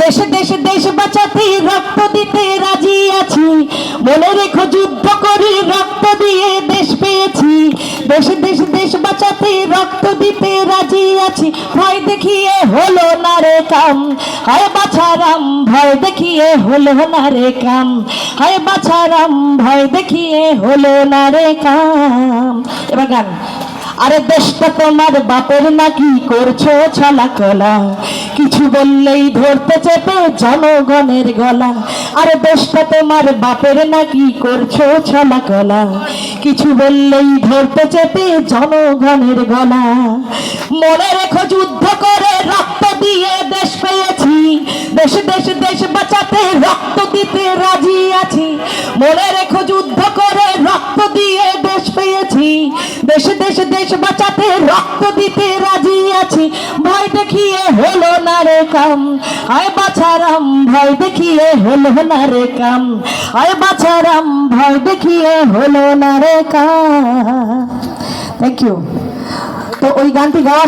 দেশ দেশ দেশ বাঁচাতে রক্ত দিতে রাজি আছি, মনে রেখো যুদ্ধ করে রক্ত দিয়ে দেশ পেয়েছি। দেশ দেশ দেশ বাঁচাতে রক্ত দিতে রাজি আছি, ভয় দেখিয়ে হলো না রে কাম, হায় বাছারাম ভয় দেখিয়ে হলো না রে কাম, হায় বাছারাম ভয় দেখিয়ে হলো না রে কাম। এবার গান। আরে দেশটা তোমার বাপের নাকি করছো ছলা কলা, কিছু বললেই ধরতে চেপে জনগণের গলা। আরে দেশটা তোমার বাপের নাকি করছো ছলা কলা, কিছু বললেই ধরতে চেপে জনগণের গলা। মনে রেখো যুদ্ধ করে রক্ত দিয়ে দেশ পেয়েছি, দেশ দেশ দেশ বাঁচাতে রক্ত দিতে রাজি আছি। মনে রেখো যুদ্ধ করে রক্ত দিয়ে দেশ পেয়েছি, দেশ দেশ দেশ বাঁচাতে রক্ত দিতে রাজি আছি। ভয় দেখিয়ে হলো না রে কাম, আয় বাছারাম ভয় দেখিয়ে হলো না রে কাম, আয় বাছারাম ভয় দেখিয়ে হলো না রে কাম। Thank you. তো ওই গানটি গাওয়া